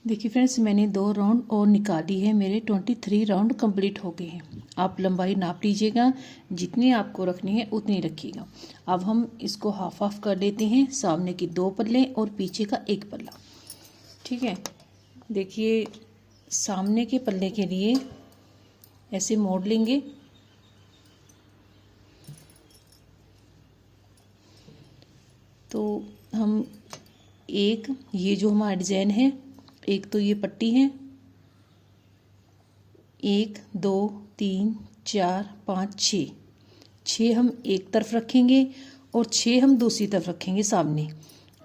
देखिए फ्रेंड्स, मैंने 2 राउंड और निकाली है। मेरे 23 राउंड कंप्लीट हो गए हैं। आप लंबाई नाप लीजिएगा, जितनी आपको रखनी है उतनी रखिएगा। अब हम इसको हाफ हाफ कर लेते हैं, सामने की 2 पल्ले और पीछे का 1 पल्ला। ठीक है, देखिए सामने के पल्ले के लिए ऐसे मोड़ लेंगे। तो हम ये जो हमारा डिज़ाइन है, एक तो ये पट्टी है, 1 2 3 4 5 6 हम एक तरफ रखेंगे और 6 हम दूसरी तरफ रखेंगे सामने।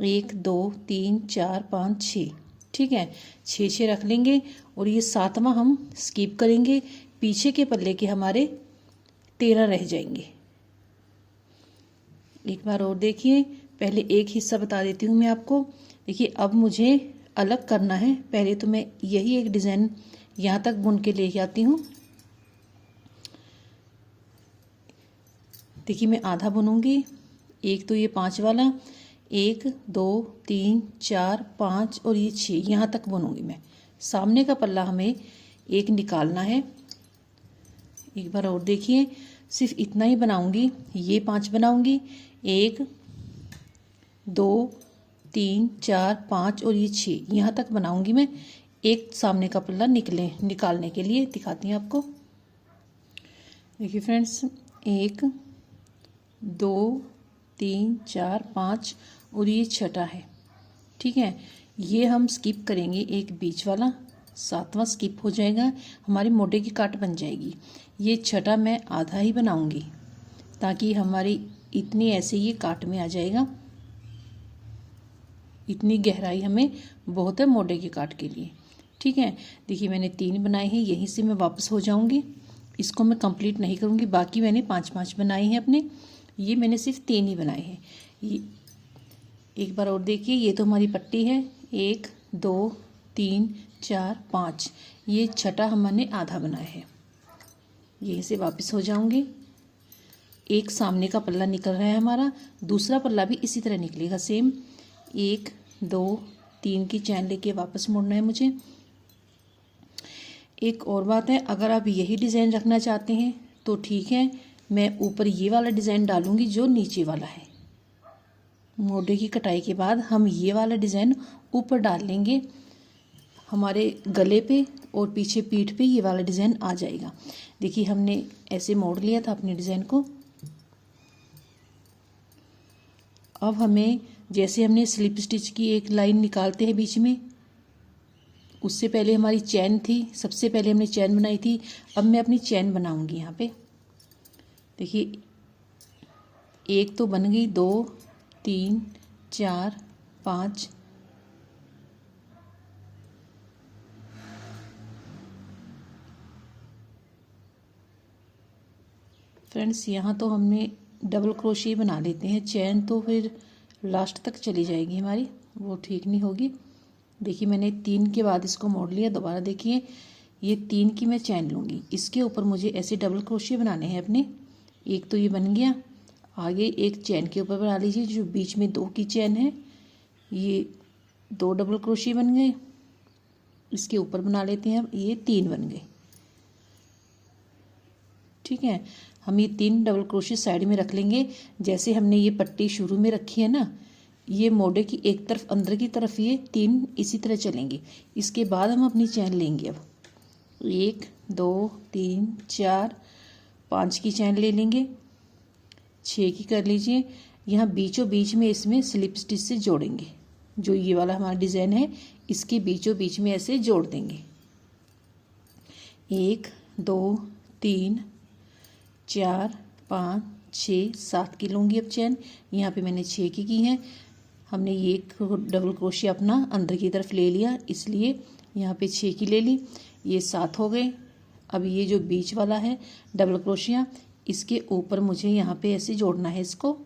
1 2 3 4 5 6, ठीक है, 6 रख लेंगे। और ये 7वां हम स्किप करेंगे, पीछे के पल्ले के हमारे 13 रह जाएंगे। एक बार और देखिए, पहले एक हिस्सा बता देती हूँ मैं आपको। देखिए अब मुझे अलग करना है। पहले तो मैं यही एक डिज़ाइन यहाँ तक बुन के लेके आती हूँ। देखिए मैं आधा बुनूंगी। एक तो ये 5 वाला, 1 2 3 4 5 और ये 6 यहाँ तक बुनूंगी मैं। सामने का पल्ला हमें एक निकालना है। एक बार और देखिए, सिर्फ इतना ही बनाऊंगी। ये 5 बनाऊंगी, 1 2 3 4 5 और ये 6 यहाँ तक बनाऊंगी मैं। एक सामने का पल्ला निकालने के लिए दिखाती हूँ आपको। देखिए फ्रेंड्स, 1 2 3 4 5 और ये 6ठा है। ठीक है, ये हम स्किप करेंगे, एक बीच वाला 7वां स्किप हो जाएगा, हमारी मोटे की काट बन जाएगी। ये 6ठा मैं आधा ही बनाऊंगी ताकि हमारी इतनी ऐसे ये काट में आ जाएगा। इतनी गहराई हमें बहुत है मोटे की काट के लिए। ठीक है, देखिए मैंने 3 बनाए हैं, यहीं से मैं वापस हो जाऊंगी। इसको मैं कंप्लीट नहीं करूंगी, बाकी मैंने 5 बनाए हैं अपने। ये मैंने सिर्फ 3 ही बनाए हैं। ये एक बार और देखिए, ये तो हमारी पट्टी है, 1 2 3 4 5, ये 6ठा हमने आधा बनाया है। यहीं से वापस हो जाऊंगी। एक सामने का पल्ला निकल रहा है हमारा, दूसरा पल्ला भी इसी तरह निकलेगा सेम। 1 2 3 की चैन लेके वापस मुड़ना है मुझे। एक और बात है, अगर आप यही डिज़ाइन रखना चाहते हैं तो ठीक है, मैं ऊपर ये वाला डिज़ाइन डालूंगी जो नीचे वाला है। मोढे की कटाई के बाद हम ये वाला डिज़ाइन ऊपर डाल लेंगे, हमारे गले पे और पीछे पीठ पे ये वाला डिज़ाइन आ जाएगा। देखिए हमने ऐसे मोड़ लिया था अपने डिज़ाइन को। अब हमें, जैसे हमने स्लिप स्टिच की एक लाइन निकालते हैं बीच में, उससे पहले हमारी चैन थी, सबसे पहले हमने चैन बनाई थी। अब मैं अपनी चैन बनाऊंगी यहाँ पे। देखिए एक तो बन गई, 2 3 4 5, फ्रेंड्स यहाँ तो हमने डबल क्रोशिया बना लेते हैं। चैन तो फिर लास्ट तक चली जाएगी हमारी, वो ठीक नहीं होगी। देखिए मैंने 3 के बाद इसको मोड़ लिया। दोबारा देखिए, ये 3 की मैं चैन लूँगी, इसके ऊपर मुझे ऐसे डबल क्रोशिया बनाने हैं अपने। एक तो ये बन गया, आगे एक चैन के ऊपर बना लीजिए, जो बीच में 2 की चैन है, ये 2 डबल क्रोशिया बन गए। इसके ऊपर बना लेते हैं, अब ये 3 बन गए। ठीक है, हम ये 3 डबल क्रोशिया साइड में रख लेंगे। जैसे हमने ये पट्टी शुरू में रखी है ना, ये मोढे की एक तरफ अंदर की तरफ ये 3 इसी तरह चलेंगे। इसके बाद हम अपनी चैन लेंगे। अब 1 2 3 4 5 की चैन ले लेंगे, 6 की कर लीजिए। यहाँ बीचों बीच में इसमें स्लिप स्टिच से जोड़ेंगे। जो ये वाला हमारा डिज़ाइन है, इसके बीचों बीच में ऐसे जोड़ देंगे। 1 2 3 4 5 6 7 की लूँगी अब चैन। यहाँ पे मैंने 6 की है। हमने ये डबल क्रोशिया अपना अंदर की तरफ ले लिया, इसलिए यहाँ पे 6 की ले ली। ये 7 हो गए। अब ये जो बीच वाला है डबल क्रोशिया, इसके ऊपर मुझे यहाँ पे ऐसे जोड़ना है इसको,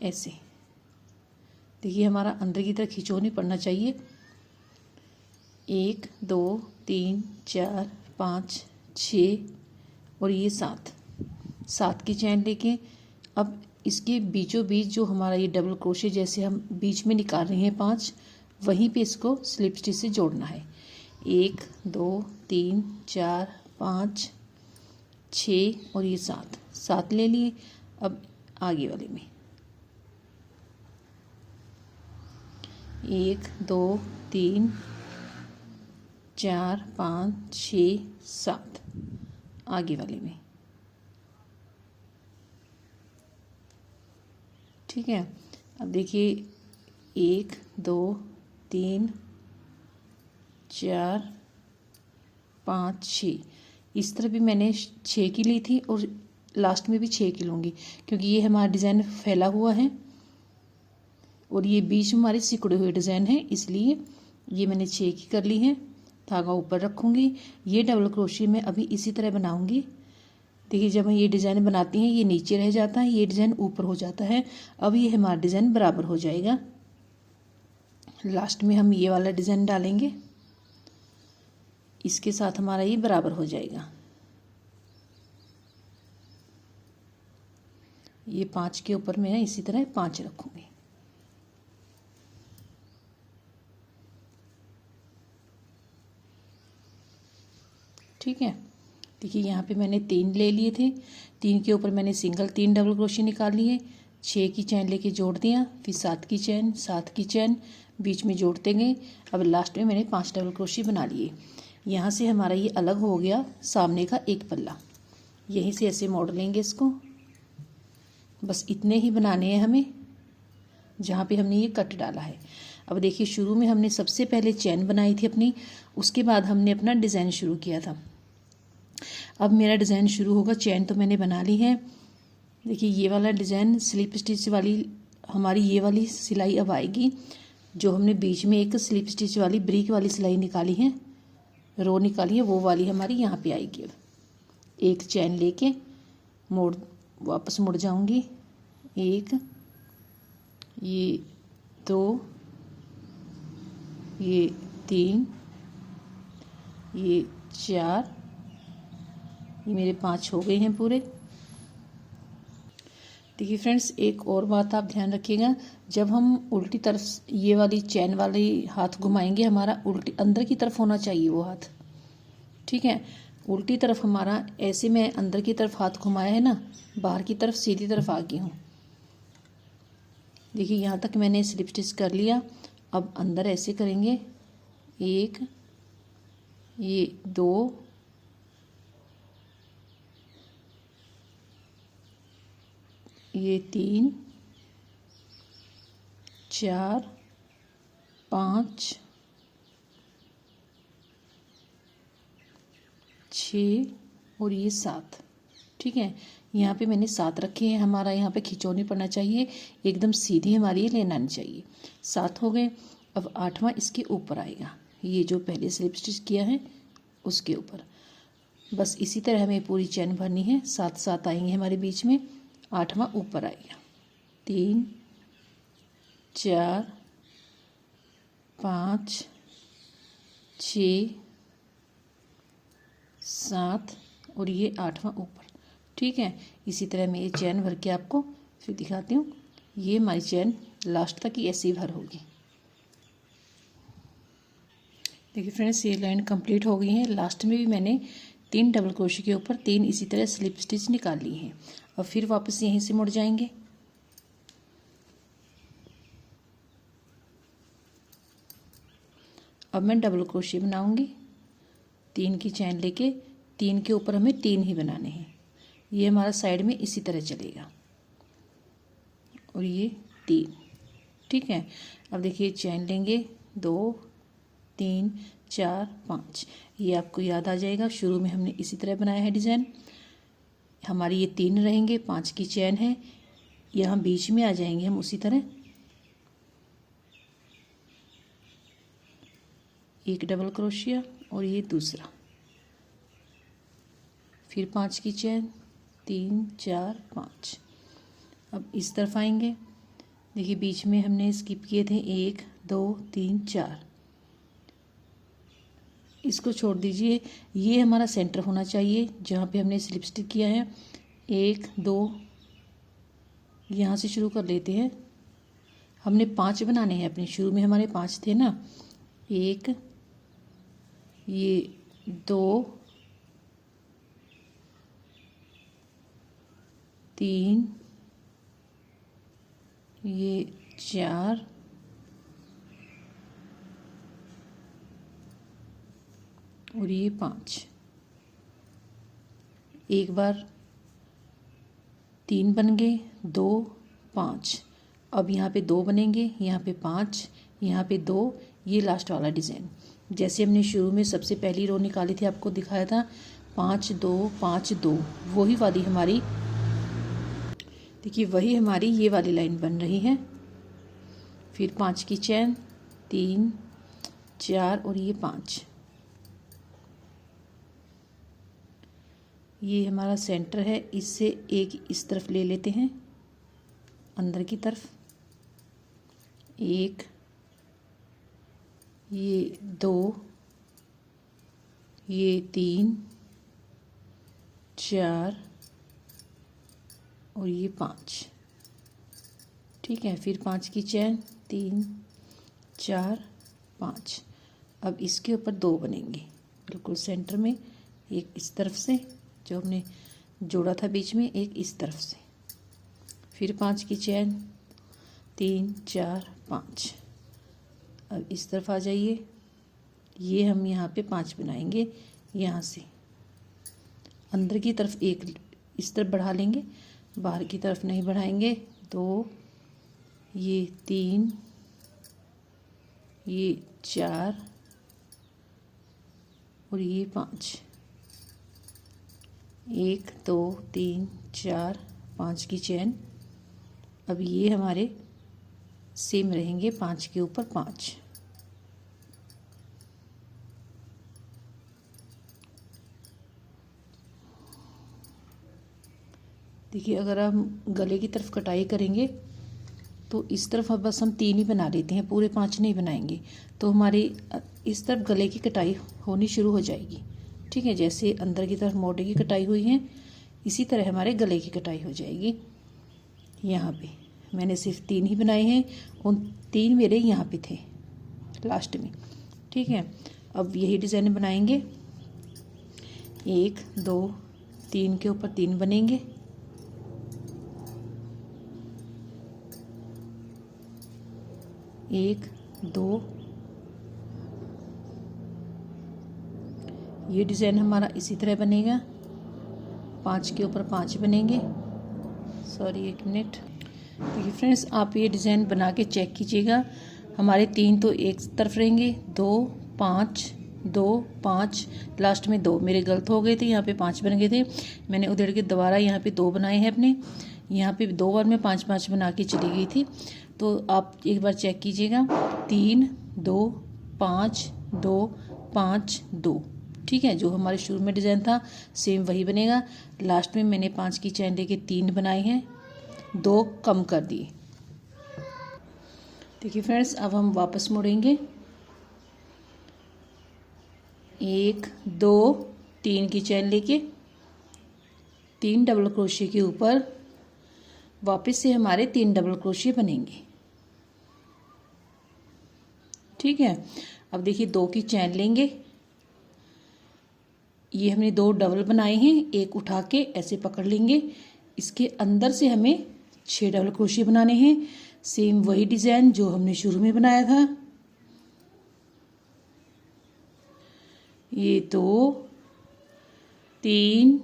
ऐसे। देखिए हमारा अंदर की तरफ खिंचो नहीं पड़ना चाहिए। 1 2 3 4 5 6 और ये 7 की चैन लेके अब इसके बीचों बीच जो हमारा ये डबल क्रोशिया जैसे हम बीच में निकाल रहे हैं 5, वहीं पे इसको स्लिप स्टिच से जोड़ना है। 1 2 3 4 5 6 और ये 7 ले लिए। अब आगे वाले में 1 2 3 4 5 6 7 आगे वाले में। ठीक है, अब देखिए 1 2 3 4 5 6, इस तरह भी मैंने 6 की ली थी और लास्ट में भी 6 की लूँगी, क्योंकि ये हमारा डिज़ाइन फैला हुआ है और ये बीच में हमारे सिकुड़े हुए डिज़ाइन है, इसलिए ये मैंने 6 की कर ली है। धागा ऊपर रखूँगी। ये डबल क्रोशिया में अभी इसी तरह बनाऊँगी। देखिए जब हम ये डिज़ाइन बनाते हैं ये नीचे रह जाता है, ये डिज़ाइन ऊपर हो जाता है। अब ये हमारा डिज़ाइन बराबर हो जाएगा। लास्ट में हम ये वाला डिज़ाइन डालेंगे, इसके साथ हमारा ये बराबर हो जाएगा। ये 5 के ऊपर मैं इसी तरह 5 रखूँगी। ठीक है, देखिए यहाँ पे मैंने 3 ले लिए थे, 3 के ऊपर मैंने सिंगल 3 डबल क्रोशिया निकाल लिए, 6 की चैन लेके जोड़ दिया, फिर 7 की चैन 7 की चैन बीच में जोड़ते गए। अब लास्ट में मैंने 5 डबल क्रोशिया बना लिए। यहाँ से हमारा ये अलग हो गया सामने का एक पल्ला। यहीं से ऐसे मोड़ लेंगे इसको। बस इतने ही बनाने हैं हमें जहाँ पे हमने ये कट डाला है। अब देखिए शुरू में हमने सबसे पहले चैन बनाई थी अपनी, उसके बाद हमने अपना डिज़ाइन शुरू किया था। अब मेरा डिज़ाइन शुरू होगा। चैन तो मैंने बना ली है। देखिए ये वाला डिज़ाइन स्लिप स्टिच वाली हमारी ये वाली सिलाई अब आएगी। जो हमने बीच में एक स्लिप स्टिच वाली ब्रिक वाली सिलाई निकाली है, रो निकाली है, वो वाली हमारी यहाँ पे आएगी। अब एक चैन लेके वापस मुड़ जाऊंगी। 1 ये 2 ये 3 ये 4 ये मेरे 5 हो गए हैं पूरे। देखिए फ्रेंड्स एक और बात आप ध्यान रखिएगा, जब हम उल्टी तरफ ये वाली चैन वाली हाथ घुमाएंगे हमारा उल्टी अंदर की तरफ होना चाहिए वो हाथ। ठीक है, उल्टी तरफ हमारा ऐसे मैं अंदर की तरफ हाथ घुमाया है ना, बाहर की तरफ सीधी तरफ आ गई हूँ। देखिए यहाँ तक मैंने स्लिप स्टिच कर लिया। अब अंदर ऐसे करेंगे 1 ये 2 ये 3 4 5 6 और ये 7। ठीक है, यहाँ पे मैंने 7 रखे हैं। हमारा यहाँ पे खिंचौनी नहीं पड़ना चाहिए, एकदम सीधी हमारी ये लेना नहीं चाहिए। 7 हो गए। अब 8वां इसके ऊपर आएगा, ये जो पहले स्लिप स्टिच किया है उसके ऊपर। बस इसी तरह हमें पूरी चैन भरनी है। 7 7 आएंगे हमारे बीच में, 8वां ऊपर आएगा। 3 4 5 6 7 और ये 8वां ऊपर। ठीक है, इसी तरह मैं ये चैन भर के आपको फिर दिखाती हूँ। ये हमारी चैन लास्ट तक ही ऐसी भर होगी। देखिए फ्रेंड्स ये लाइन कंप्लीट हो गई है। लास्ट में भी मैंने 3 डबल क्रोशिया के ऊपर 3 इसी तरह स्लिप स्टिच निकाल ली हैं। और फिर वापस यहीं से मुड़ जाएंगे। अब मैं डबल क्रोशिया बनाऊंगी। 3 की चैन लेके 3 के ऊपर हमें 3 ही बनाने हैं। ये हमारा साइड में इसी तरह चलेगा और ये 3। ठीक है, अब देखिए चैन लेंगे 2 3 4 5। ये आपको याद आ जाएगा, शुरू में हमने इसी तरह बनाया है डिज़ाइन। हमारी ये 3 रहेंगे, 5 की चैन है, यहाँ बीच में आ जाएंगे हम उसी तरह। एक डबल क्रोशिया और ये दूसरा, फिर 5 की चैन 3 4 5। अब इस तरफ आएंगे। देखिए बीच में हमने स्किप किए थे 1 2 3 4। इसको छोड़ दीजिए, ये हमारा सेंटर होना चाहिए जहाँ पे हमने स्लिप स्टिच किया है। 1 2 यहाँ से शुरू कर लेते हैं। हमने 5 बनाने हैं अपने, शुरू में हमारे 5 थे ना। 1, ये 2, 3, ये 4 और ये 5। एक बार 3 बन गए, 2, 5। अब यहाँ पे 2 बनेंगे, यहाँ पे 5, यहाँ पे 2, ये लास्ट वाला डिज़ाइन जैसे हमने शुरू में सबसे पहली रो निकाली थी, आपको दिखाया था 5 2 5 2, वही वाली हमारी, देखिए वही हमारी ये वाली लाइन बन रही है। फिर 5 की चैन, 3 4 और ये 5, ये हमारा सेंटर है। इससे एक इस तरफ ले लेते हैं, अंदर की तरफ, 1, ये 2, ये 3 4 और ये 5। ठीक है, फिर 5 की चैन, 3 4 5। अब इसके ऊपर 2 बनेंगे बिल्कुल सेंटर में, एक इस तरफ से जो हमने जोड़ा था बीच में, एक इस तरफ से। फिर 5 की चैन, 3 4 5। अब इस तरफ आ जाइए, ये हम यहाँ पे 5 बनाएंगे, यहाँ से अंदर की तरफ एक इस तरफ बढ़ा लेंगे, बाहर की तरफ नहीं बढ़ाएंगे। 2, ये 3, ये 4 और ये 5। 1 2 3 4 5 की चैन। अब ये हमारे सेम रहेंगे, 5 के ऊपर 5। देखिए, अगर हम गले की तरफ कटाई करेंगे तो इस तरफ अब बस हम 3 ही बना लेते हैं, पूरे 5 नहीं बनाएंगे, तो हमारी इस तरफ गले की कटाई होनी शुरू हो जाएगी। ठीक है, जैसे अंदर की तरफ मोटे की कटाई हुई है, इसी तरह हमारे गले की कटाई हो जाएगी। यहाँ पे मैंने सिर्फ 3 ही बनाए हैं, उन 3 मेरे यहाँ पे थे लास्ट में। ठीक है, अब यही डिज़ाइन बनाएंगे, 1 2 3 के ऊपर 3 बनेंगे, 1 2। ये डिज़ाइन हमारा इसी तरह बनेगा, 5 के ऊपर 5 बनेंगे। Sorry, 1 minute. देखिए फ्रेंड्स, आप ये डिज़ाइन बना के चेक कीजिएगा। हमारे 3 तो एक तरफ रहेंगे, 2 5 2 5, लास्ट में 2 मेरे गलत हो गए थे, यहाँ पे 5 बन गए थे। मैंने उधेड़ के दोबारा यहाँ पे 2 बनाए हैं अपने, यहाँ पे 2 बार मैं 5 5 बना के चली गई थी। तो आप एक बार चेक कीजिएगा, 3 2 5 2 5 2। ठीक है, जो हमारे शुरू में डिज़ाइन था सेम वही बनेगा। लास्ट में मैंने 5 की चैन लेके 3 बनाए हैं, 2 कम कर दिए। देखिए फ्रेंड्स, अब हम वापस मुड़ेंगे, 1 2 3 की चैन लेके 3 डबल क्रोशिया के ऊपर वापस से हमारे 3 डबल क्रोशिया बनेंगे। ठीक है, अब देखिए 2 की चैन लेंगे, ये हमने 2 डबल बनाए हैं, एक उठा के ऐसे पकड़ लेंगे, इसके अंदर से हमें 6 डबल क्रोशिया बनाने हैं। सेम वही डिज़ाइन जो हमने शुरू में बनाया था, ये 2 3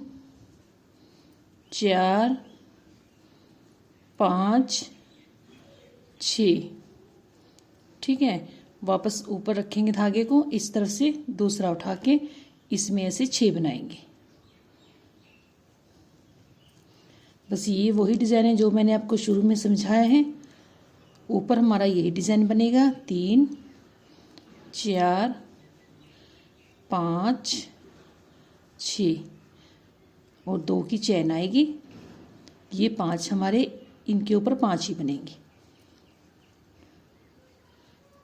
4 5 6। ठीक है, वापस ऊपर रखेंगे धागे को, इस तरफ से दूसरा उठा के इसमें ऐसे 6 बनाएंगे। बस ये वही डिज़ाइन है जो मैंने आपको शुरू में समझाया है। ऊपर हमारा यही डिज़ाइन बनेगा, 3 4 5 6 और 2 की चैन आएगी। ये 5 हमारे इनके ऊपर 5 ही बनेंगे।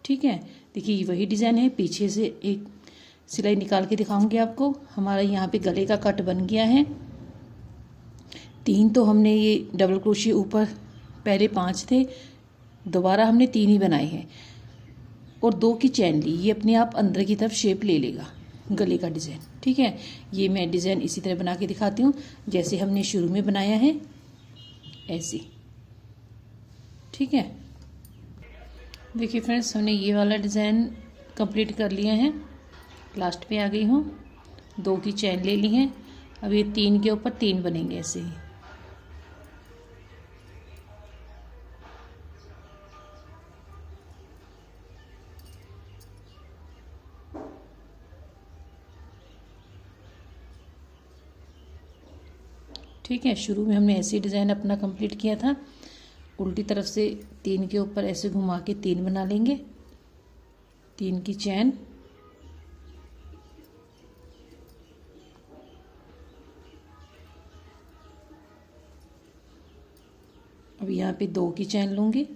ठीक है, देखिए वही डिज़ाइन है। पीछे से एक सिलाई निकाल के दिखाऊंगी आपको। हमारा यहाँ पे गले का कट बन गया है। 3 तो हमने ये डबल क्रोशिया ऊपर, पहले 5 थे, दोबारा हमने 3 ही बनाए हैं और 2 की चैन ली, ये अपने आप अंदर की तरफ शेप ले लेगा गले का डिज़ाइन। ठीक है, ये मैं डिज़ाइन इसी तरह बना के दिखाती हूँ जैसे हमने शुरू में बनाया है, ऐसे। ठीक है, देखिए फ्रेंड्स, हमने ये वाला डिज़ाइन कंप्लीट कर लिया है। लास्ट पे आ गई हूँ, 2 की चैन ले ली है। अब ये 3 के ऊपर 3 बनेंगे ऐसे ही। ठीक है, शुरू में हमने ऐसे डिज़ाइन अपना कंप्लीट किया था। उल्टी तरफ से 3 के ऊपर ऐसे घुमा के 3 बना लेंगे, 3 की चैन। अब यहाँ पे 2 की चैन लूँगी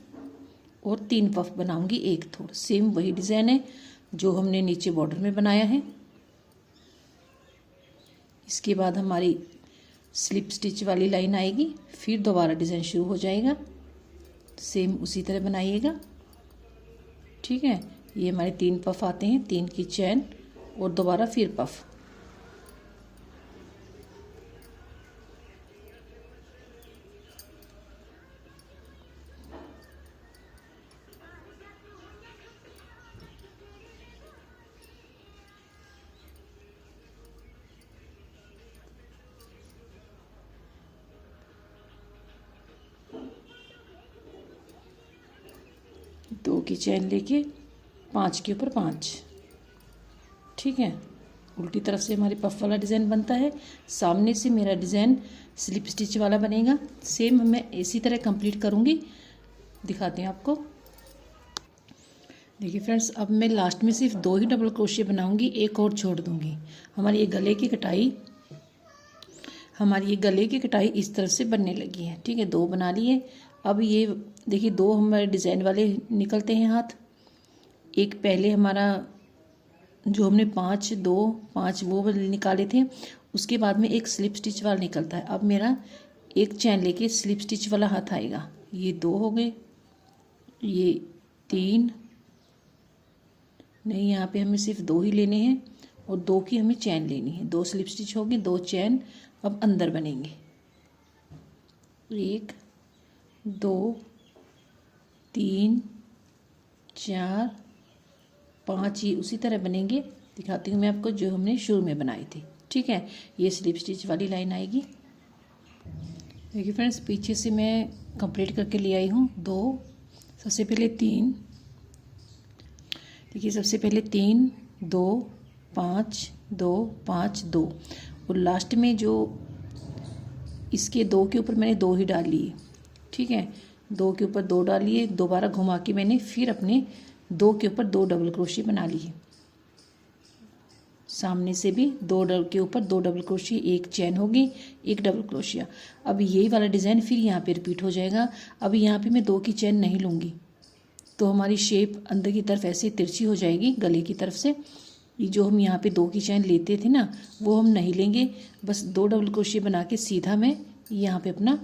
और 3 पफ बनाऊँगी एक थोड़ा। सेम वही डिज़ाइन है जो हमने नीचे बॉर्डर में बनाया है। इसके बाद हमारी स्लिप स्टिच वाली लाइन आएगी, फिर दोबारा डिज़ाइन शुरू हो जाएगा। सेम उसी तरह बनाइएगा। ठीक है, ये हमारे 3 पफ आते हैं, 3 की चैन और दोबारा फिर पफ। दो की चैन लेके 5 के ऊपर 5। ठीक है, उल्टी तरफ से हमारे पफ वाला डिज़ाइन बनता है, सामने से मेरा डिज़ाइन स्लिप स्टिच वाला बनेगा। सेम मैं इसी तरह कंप्लीट करूँगी, दिखाते हैं आपको। देखिए फ्रेंड्स, अब मैं लास्ट में सिर्फ 2 ही डबल क्रोशिया बनाऊँगी, एक और छोड़ दूँगी। हमारी ये गले की कटाई इस तरह से बनने लगी है। ठीक है, 2 बना लिए। अब ये देखिए 2 हमारे डिज़ाइन वाले निकलते हैं हाथ। एक पहले हमारा जो हमने 5 2 5 वो निकाले थे, उसके बाद में एक स्लिप स्टिच वाला निकलता है। अब मेरा एक चैन लेके स्लिप स्टिच वाला हाथ आएगा। ये 2 हो गए, ये 3 नहीं, यहाँ पे हमें सिर्फ 2 ही लेने हैं और 2 की हमें चैन लेनी है। 2 स्लिप स्टिच हो गए, 2 चैन अब अंदर बनेंगे। 1 2 3 4 5 ही उसी तरह बनेंगे। दिखाती हूँ मैं आपको जो हमने शुरू में बनाई थी। ठीक है, ये स्लिप स्टिच वाली लाइन आएगी। देखिए फ्रेंड्स, पीछे से मैं कंप्लीट करके ले आई हूँ 2। सबसे पहले 3, देखिए सबसे पहले 3 2 5 2 5 2 और लास्ट में जो इसके 2 के ऊपर मैंने 2 ही डाल लिए। ठीक है, 2 के ऊपर 2 डाल लिए, दोबारा घुमा के मैंने फिर अपने 2 के ऊपर 2 डबल क्रोशिया बना लिए। सामने से भी 2 के ऊपर 2 डबल क्रोशिया, एक चैन होगी, एक डबल क्रोशिया। अब यही वाला डिज़ाइन फिर यहाँ पे रिपीट हो जाएगा। अब यहाँ पे मैं 2 की चैन नहीं लूँगी तो हमारी शेप अंदर की तरफ ऐसे तिरछी हो जाएगी गले की तरफ से। ये जो हम यहाँ पे 2 की चैन लेते थे ना, वो हम नहीं लेंगे। बस 2 डबल क्रोशिया बना के सीधा मैं यहाँ पे अपना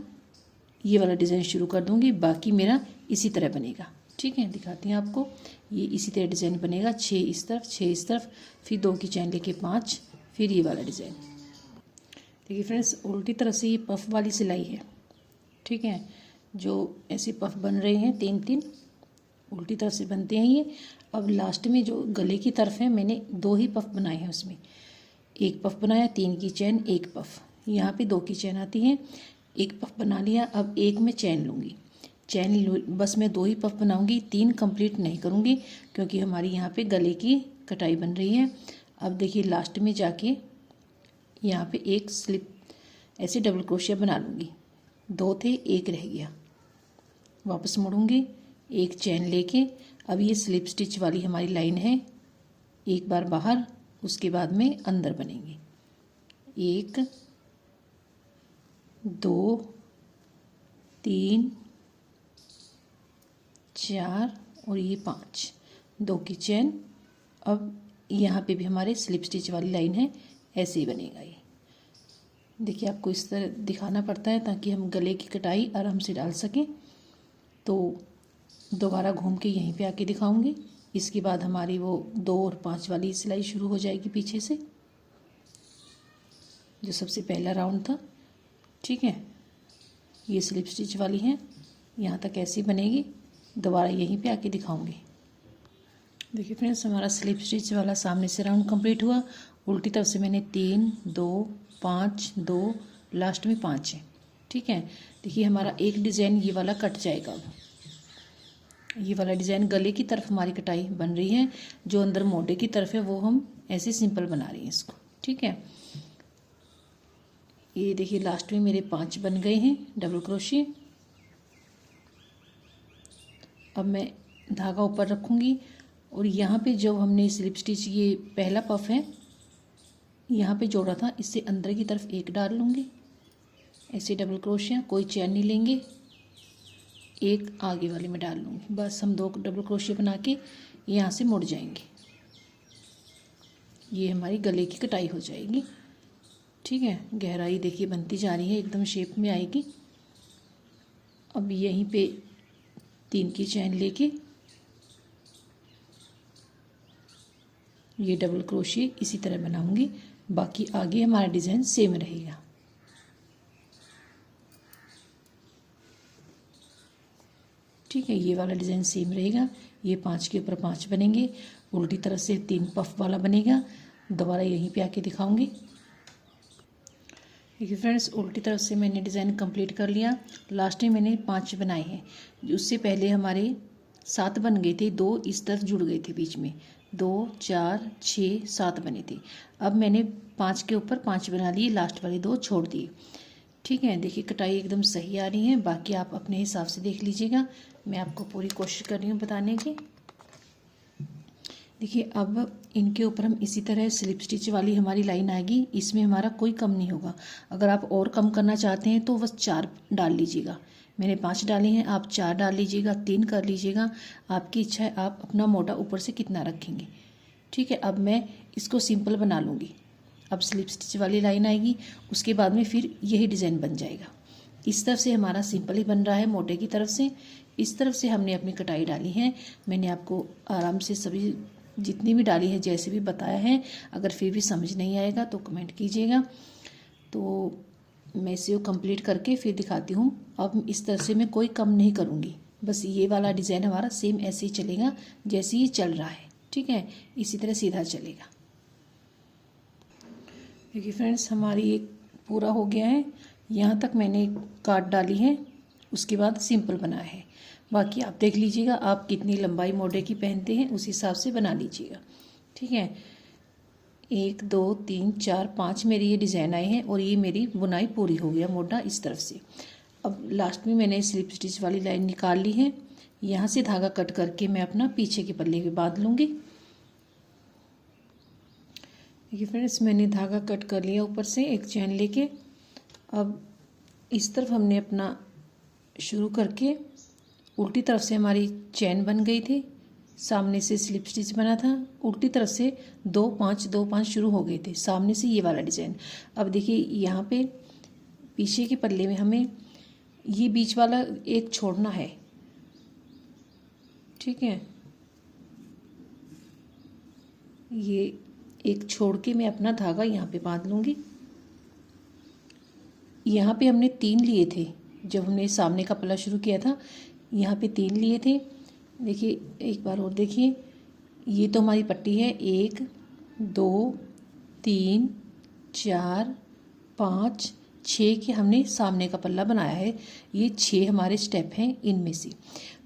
ये वाला डिज़ाइन शुरू कर दूँगी। बाकी मेरा इसी तरह बनेगा। ठीक है, दिखाती हैं आपको। ये इसी तरह डिज़ाइन बनेगा, 6 इस तरफ 6 इस तरफ, फिर 2 की चैन लेके 5, फिर ये वाला डिज़ाइन। देखिए फ्रेंड्स, उल्टी तरफ से ये पफ वाली सिलाई है। ठीक है, जो ऐसे पफ बन रहे हैं 3-3 उल्टी तरफ से बनते हैं ये। अब लास्ट में जो गले की तरफ है, मैंने 2 ही पफ बनाए हैं। उसमें एक पफ बनाया, 3 की चैन, एक पफ, यहाँ पे 2 की चैन आती है, एक पफ बना लिया। अब एक में चैन लूँगी, बस मैं 2 ही पफ बनाऊँगी, 3 कंप्लीट नहीं करूँगी क्योंकि हमारी यहाँ पे गले की कटाई बन रही है। अब देखिए लास्ट में जाके यहाँ पे एक स्लिप ऐसे डबल क्रोशिया बना लूँगी। 2 थे, एक रह गया, वापस मुड़ूँगी, एक चैन लेके। अब ये स्लिप स्टिच वाली हमारी लाइन है, एक बार बाहर, उसके बाद में अंदर बनेंगे। 1 2 3 4 और ये 5, 2 की चैन। अब यहाँ पे भी हमारे स्लिप स्टिच वाली लाइन है, ऐसे ही बनेगा ये। देखिए आपको इस तरह दिखाना पड़ता है ताकि हम गले की कटाई आराम से डाल सकें। तो दोबारा घूम के यहीं पे आके दिखाऊंगी। इसके बाद हमारी वो 2 और 5 वाली सिलाई शुरू हो जाएगी पीछे से, जो सबसे पहला राउंड था। ठीक है, ये स्लिप स्टिच वाली है, यहाँ तक ऐसी बनेगी। दोबारा यहीं पे आके दिखाऊंगी। देखिए फ्रेंड्स, हमारा स्लिप स्टिच वाला सामने से राउंड कंप्लीट हुआ। उल्टी तरफ से मैंने 3 2 5 2, लास्ट में 5 है। ठीक है, देखिए हमारा एक डिज़ाइन ये वाला कट जाएगा। ये वाला डिज़ाइन गले की तरफ हमारी कटाई बन रही है, जो अंदर मोटे की तरफ है वो हम ऐसे सिंपल बना रही हैं इसको। ठीक है, ये देखिए लास्ट में मेरे 5 बन गए हैं डबल क्रोशिया। अब मैं धागा ऊपर रखूँगी और यहाँ पे जो हमने स्लिप स्टिच, ये पहला पफ है, यहाँ पे जोड़ा था, इससे अंदर की तरफ एक डाल लूँगी ऐसे डबल क्रोशिया। कोई चैन नहीं लेंगे, एक आगे वाले में डाल लूँगी। बस हम 2 डबल क्रोशिया बना के यहाँ से मुड़ जाएंगे। ये हमारी गले की कटाई हो जाएगी। ठीक है, गहराई देखिए बनती जा रही है, एकदम शेप में आएगी। अब यहीं पे 3 की चैन लेके ये डबल क्रोशिया इसी तरह बनाऊंगी। बाकी आगे हमारा डिज़ाइन सेम रहेगा। ठीक है, ये वाला डिज़ाइन सेम रहेगा। ये 5 के ऊपर 5 बनेंगे। उल्टी तरफ से 3 पफ वाला बनेगा। दोबारा यहीं पे आके दिखाऊंगी। देखिए फ्रेंड्स, उल्टी तरफ से मैंने डिज़ाइन कंप्लीट कर लिया। लास्ट में मैंने 5 बनाए हैं। उससे पहले हमारे 7 बन गए थे, 2 इस तरफ जुड़ गए थे बीच में, 2 4 6 7 बने थे। अब मैंने 5 के ऊपर 5 बना लिए, लास्ट वाले 2 छोड़ दिए। ठीक है, देखिए कटाई एकदम सही आ रही है। बाकी आप अपने हिसाब से देख लीजिएगा, मैं आपको पूरी कोशिश कर रही हूँ बताने की। देखिए अब इनके ऊपर हम इसी तरह स्लिप स्टिच वाली हमारी लाइन आएगी। इसमें हमारा कोई कम नहीं होगा। अगर आप और कम करना चाहते हैं तो बस 4 डाल लीजिएगा। मैंने 5 डाले हैं, आप 4 डाल लीजिएगा, 3 कर लीजिएगा, आपकी इच्छा है आप अपना मोटा ऊपर से कितना रखेंगे। ठीक है, अब मैं इसको सिंपल बना लूँगी। अब स्लिप स्टिच वाली लाइन आएगी, उसके बाद में फिर यही डिज़ाइन बन जाएगा। इस तरफ से हमारा सिंपल ही बन रहा है मोटे की तरफ से, इस तरफ से हमने अपनी कटाई डाली है। मैंने आपको आराम से सभी जितनी भी डाली है जैसे भी बताया है। अगर फिर भी समझ नहीं आएगा तो कमेंट कीजिएगा। तो मैं इसे कंप्लीट करके फिर दिखाती हूँ। अब इस तरह से मैं कोई कम नहीं करूँगी, बस ये वाला डिज़ाइन हमारा सेम ऐसे ही चलेगा जैसे ये चल रहा है। ठीक है, इसी तरह सीधा चलेगा। देखिए फ्रेंड्स, हमारी एक पूरा हो गया है। यहाँ तक मैंने काट डाली है, उसके बाद सिंपल बनाया है। बाकी आप देख लीजिएगा, आप कितनी लंबाई मोटे की पहनते हैं उस हिसाब से बना लीजिएगा। ठीक है, 1 2 3 4 5 मेरे ये डिज़ाइन आए हैं और ये मेरी बुनाई पूरी हो गया मोटा इस तरफ से। अब लास्ट में मैंने स्लिप स्टिच वाली लाइन निकाल ली है। यहाँ से धागा कट करके मैं अपना पीछे के पल्ले पे बांध लूँगी। देखिए फ्रेंड्स, मैंने धागा कट कर लिया ऊपर से एक चैन लेके। अब इस तरफ हमने अपना शुरू करके उल्टी तरफ से हमारी चैन बन गई थी, सामने से स्लिप स्टिच बना था, उल्टी तरफ से 2 5 2 5 शुरू हो गए थे, सामने से ये वाला डिज़ाइन। अब देखिए यहाँ पे पीछे के पल्ले में हमें ये बीच वाला एक छोड़ना है। ठीक है, ये एक छोड़ के मैं अपना धागा यहाँ पे बांध लूँगी। यहाँ पे हमने 3 लिए थे जब हमने सामने का पल्ला शुरू किया था, यहाँ पे 3 लिए थे। देखिए एक बार और देखिए, ये तो हमारी पट्टी है, 1 2 3 4 5 6 के हमने सामने का पल्ला बनाया है। ये 6 हमारे स्टेप हैं इनमें से।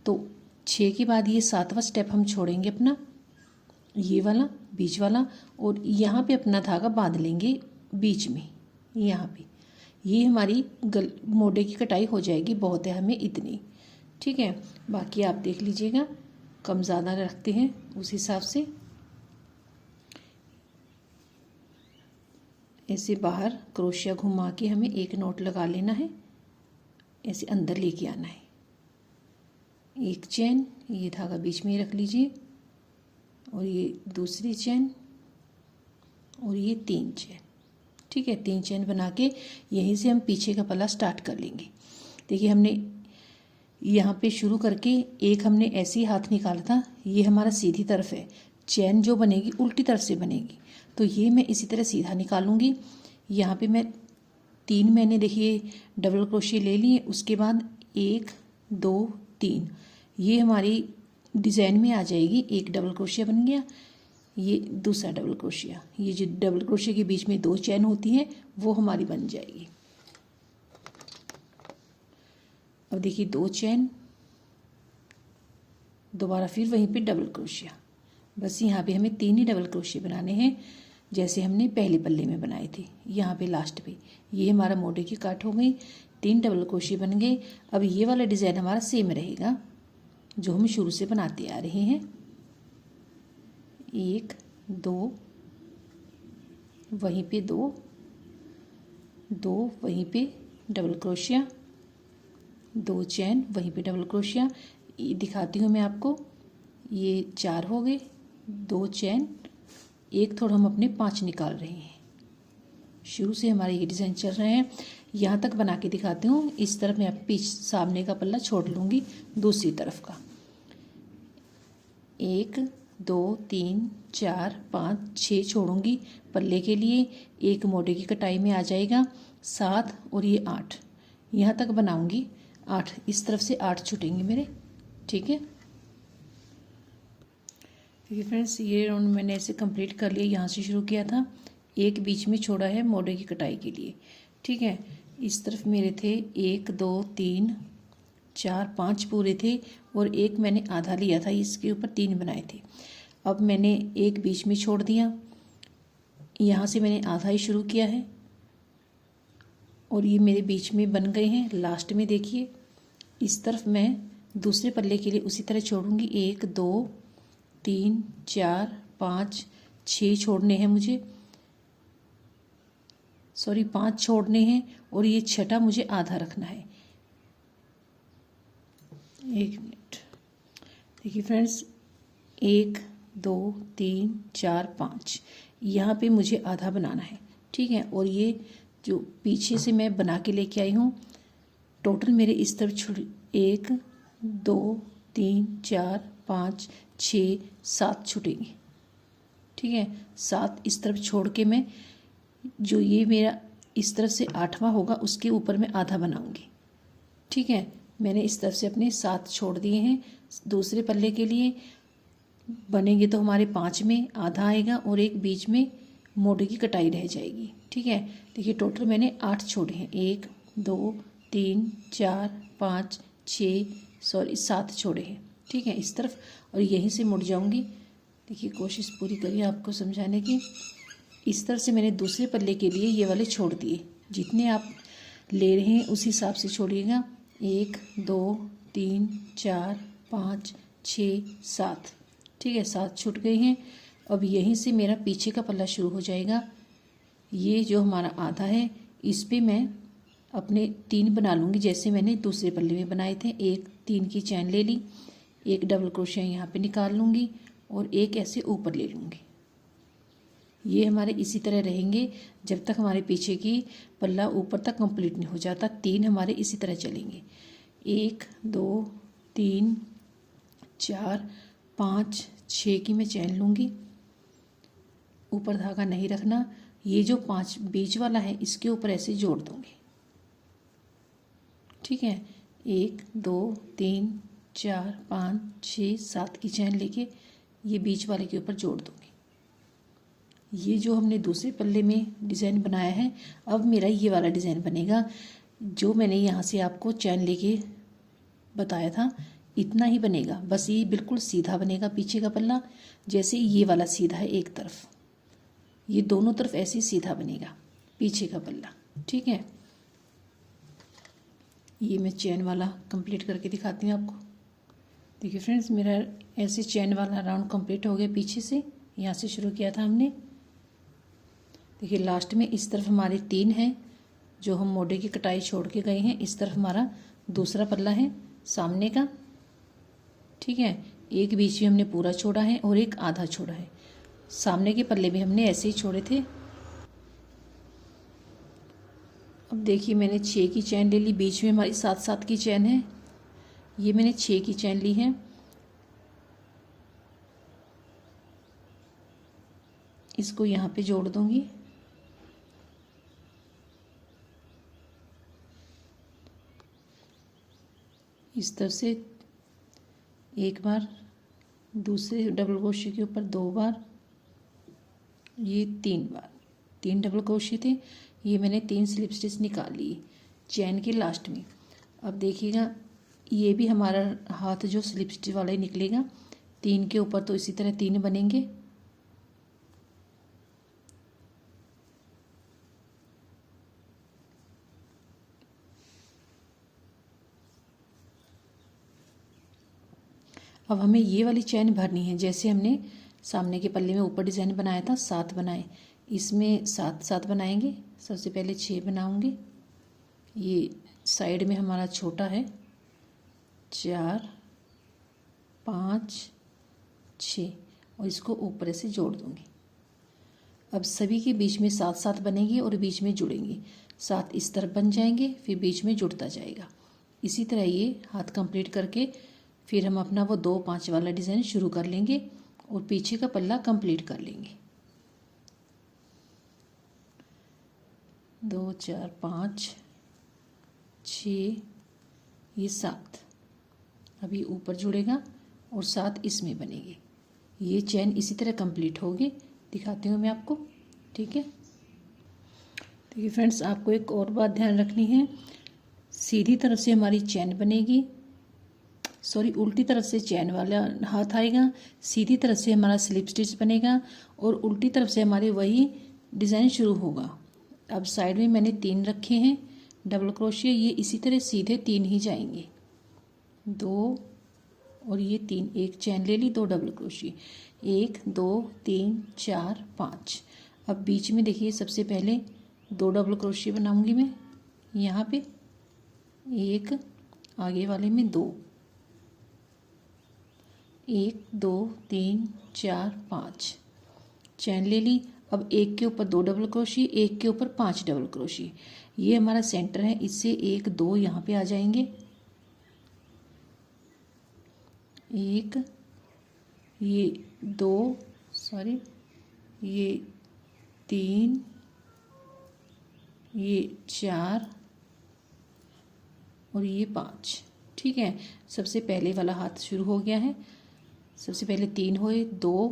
तो 6 के बाद ये 7वां स्टेप हम छोड़ेंगे अपना, ये वाला बीच वाला, और यहाँ पे अपना धागा बांध लेंगे बीच में। यहाँ पे ये हमारी मोटे की कटाई हो जाएगी। बहुत है हमें इतनी। ठीक है, बाकी आप देख लीजिएगा, कम ज़्यादा रखते हैं उस हिसाब से। ऐसे बाहर क्रोशिया घुमा के हमें एक नोट लगा लेना है, ऐसे अंदर लेके आना है। एक चैन, ये धागा बीच में ही रख लीजिए, और ये दूसरी चैन, और ये 3 चैन। ठीक है, 3 चैन बना के यहीं से हम पीछे का पल्ला स्टार्ट कर लेंगे। देखिए हमने यहाँ पे शुरू करके एक हमने ऐसे ही हाथ निकाला था, ये हमारा सीधी तरफ है, चैन जो बनेगी उल्टी तरफ से बनेगी, तो ये मैं इसी तरह सीधा निकालूंगी। यहाँ पे मैं 3 मैंने देखिए डबल क्रोशिया ले लिए, उसके बाद 1 2 3 ये हमारी डिज़ाइन में आ जाएगी। एक डबल क्रोशिया बन गया, ये दूसरा डबल क्रोशिया, ये जो डबल क्रोशिया के बीच में 2 चैन होती हैं वो हमारी बन जाएगी। अब देखिए 2 चैन, दोबारा फिर वहीं पे डबल क्रोशिया। बस यहाँ पे हमें 3 ही डबल क्रोशिया बनाने हैं जैसे हमने पहले पल्ले में बनाए थे। यहाँ पे लास्ट पे ये हमारा मोटे की काट हो गई, 3 डबल क्रोशिया बन गए। अब ये वाला डिज़ाइन हमारा सेम रहेगा जो हम शुरू से बनाते आ रहे हैं। 1 2 वहीं पे 2 2 वहीं पे डबल क्रोशिया, 2 चैन वहीं पे डबल क्रोशिया। ये दिखाती हूँ मैं आपको, ये 4 हो गए, 2 चैन, एक थोड़ा हम अपने 5 निकाल रहे हैं। शुरू से हमारे ये डिज़ाइन चल रहे हैं, यहाँ तक बना के दिखाती हूँ। इस तरफ मैं पीछे सामने का पल्ला छोड़ लूँगी, दूसरी तरफ का 1 2 3 4 5 6 छोड़ूंगी पल्ले के लिए। एक मोटे की कटाई में आ जाएगा 7 और ये 8, यहाँ तक बनाऊंगी 8, इस तरफ से 8 छूटेंगे मेरे। ठीक है, देखिए फ्रेंड्स ये राउंड मैंने ऐसे कंप्लीट कर लिया। यहाँ से शुरू किया था, एक बीच में छोड़ा है मोटे की कटाई के लिए। ठीक है, इस तरफ मेरे थे 1 2 3 4 5 पूरे थे और एक मैंने आधा लिया था, इसके ऊपर 3 बनाए थे। अब मैंने एक बीच में छोड़ दिया, यहाँ से मैंने आधा ही शुरू किया है और ये मेरे बीच में बन गए हैं। लास्ट में देखिए इस तरफ मैं दूसरे पल्ले के लिए उसी तरह छोड़ूंगी। 1 2 3 4 5 6 छोड़ने हैं मुझे, सॉरी 5 छोड़ने हैं और ये छठा मुझे आधा रखना है। 1 मिनट, देखिए फ्रेंड्स 1 2 3 4 5 यहाँ पे मुझे आधा बनाना है। ठीक है, और ये जो पीछे से मैं बना के लेके आई हूँ, टोटल मेरे इस तरफ 1 2 3 4 5 6 7 छूटेंगे। ठीक है, 7 इस तरफ छोड़ के मैं जो ये मेरा इस तरफ से 8वां होगा उसके ऊपर मैं आधा बनाऊंगी। ठीक है, मैंने इस तरफ से अपने 7 छोड़ दिए हैं। दूसरे पल्ले के लिए बनेंगे तो हमारे 5 में आधा आएगा और एक बीच में मोटे की कटाई रह जाएगी। ठीक है, देखिए टोटल मैंने 8 छोड़े हैं, 1 2 3 4 5 6 सॉरी 7 छोड़े हैं। ठीक है, इस तरफ और यहीं से मुड़ जाऊंगी। देखिए कोशिश पूरी करिए आपको समझाने की। इस तरफ से मैंने दूसरे पल्ले के लिए ये वाले छोड़ दिए, जितने आप ले रहे हैं उस हिसाब से छोड़िएगा। 1 2 3 4 5 6 7। ठीक है, 7 छूट गए हैं। अब यहीं से मेरा पीछे का पल्ला शुरू हो जाएगा। ये जो हमारा आधा है इस पे मैं अपने 3 बना लूँगी जैसे मैंने दूसरे पल्ले में बनाए थे। एक 3 की चैन ले ली, एक डबल क्रोशिया यहाँ पे निकाल लूँगी और एक ऐसे ऊपर ले लूँगी। ये हमारे इसी तरह रहेंगे जब तक हमारे पीछे की पल्ला ऊपर तक कंप्लीट नहीं हो जाता। 3 हमारे इसी तरह चलेंगे। 1 2 3 4 5 6 की मैं चैन लूँगी, ऊपर धागा नहीं रखना। ये जो 5 बीच वाला है इसके ऊपर ऐसे जोड़ दूँगी। ठीक है, 1 2 3 4 5 6 7 की चैन लेके ये बीच वाले के ऊपर जोड़ दूँगी। ये जो हमने दूसरे पल्ले में डिज़ाइन बनाया है, अब मेरा ये वाला डिज़ाइन बनेगा जो मैंने यहाँ से आपको चैन लेके बताया था। इतना ही बनेगा, बस ये बिल्कुल सीधा बनेगा पीछे का पल्ला, जैसे ये वाला सीधा है एक तरफ, ये दोनों तरफ ऐसे सीधा बनेगा पीछे का पल्ला। ठीक है, ये मैं चैन वाला कंप्लीट करके दिखाती हूँ आपको। देखिए फ्रेंड्स मेरा ऐसे चैन वाला राउंड कंप्लीट हो गया। पीछे से यहाँ से शुरू किया था हमने। देखिए लास्ट में इस तरफ हमारे 3 हैं जो हम मोटे की कटाई छोड़ के गए हैं। इस तरफ हमारा दूसरा पल्ला है सामने का। ठीक है, एक बीच में हमने पूरा छोड़ा है और एक आधा छोड़ा है। सामने के पल्ले भी हमने ऐसे ही छोड़े थे। अब देखिए मैंने 6 की चैन ले ली, बीच में हमारी 7 7 की चैन है। ये मैंने 6 की चैन ली है। इसको यहाँ पे जोड़ दूंगी। इस तरह से एक बार, दूसरे डबल क्रोशिया के ऊपर 2 बार, ये 3 बार, 3 डबल क्रोशिया थे। ये मैंने 3 स्लिप स्टिच निकाल ली चैन के लास्ट में। अब देखिएगा ये भी हमारा हाथ जो स्लिप स्टिच वाला ही निकलेगा। 3 के ऊपर तो इसी तरह 3 बनेंगे। अब हमें ये वाली चैन भरनी है। जैसे हमने सामने के पल्ले में ऊपर डिज़ाइन बनाया था, 7 बनाए, इसमें 7 7 बनाएंगे। सबसे पहले 6 बनाऊंगी। ये साइड में हमारा छोटा है, 4 5 6, और इसको ऊपर से जोड़ दूंगी। अब सभी के बीच में 7 7 बनेंगे और बीच में जुड़ेंगे। 7 इस तरफ बन जाएंगे, फिर बीच में जुड़ता जाएगा। इसी तरह ये हाथ कंप्लीट करके फिर हम अपना वो 2 5 वाला डिज़ाइन शुरू कर लेंगे और पीछे का पल्ला कंप्लीट कर लेंगे। 2 4 5 6, ये 7 अभी ऊपर जुड़ेगा और 7 इसमें बनेंगे। ये चैन इसी तरह कंप्लीट होगी। दिखाती हूँ मैं आपको, ठीक है। देखिए फ्रेंड्स, आपको एक और बात ध्यान रखनी है। सीधी तरफ से हमारी चैन बनेगी, सॉरी उल्टी तरफ से चैन वाला हाथ आएगा, सीधी तरफ से हमारा स्लिप स्टिच बनेगा और उल्टी तरफ से हमारे वही डिज़ाइन शुरू होगा। अब साइड में मैंने 3 रखे हैं डबल क्रोशिया, ये इसी तरह सीधे 3 ही जाएंगे। 2 और ये 3, एक चैन ले ली, 2 डबल क्रोशिया, 1 2 3 4 5। अब बीच में देखिए सबसे पहले 2 डबल क्रोशिया बनाऊंगी मैं यहाँ पे, 1, आगे वाले में 2, 1 2 3 4 5 चैन ले ली। अब एक के ऊपर 2 डबल क्रोशिया, एक के ऊपर 5 डबल क्रोशिया। ये हमारा सेंटर है, इससे 1 2 यहाँ पे आ जाएंगे। 1, ये 2, सॉरी ये 3, ये 4 और ये 5, ठीक है। सबसे पहले वाला हाथ शुरू हो गया है। सबसे पहले 3 हुए, 2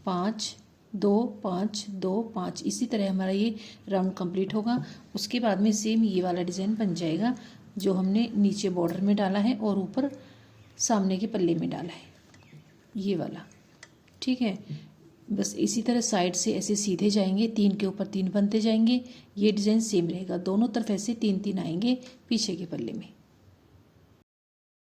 5 2 5 2 5, इसी तरह हमारा ये राउंड कंप्लीट होगा। उसके बाद में सेम ये वाला डिज़ाइन बन जाएगा जो हमने नीचे बॉर्डर में डाला है और ऊपर सामने के पल्ले में डाला है, ये वाला, ठीक है। बस इसी तरह साइड से ऐसे सीधे जाएंगे, 3 के ऊपर 3 बनते जाएंगे। ये डिज़ाइन सेम रहेगा, दोनों तरफ ऐसे 3 3 आएंगे पीछे के पल्ले में।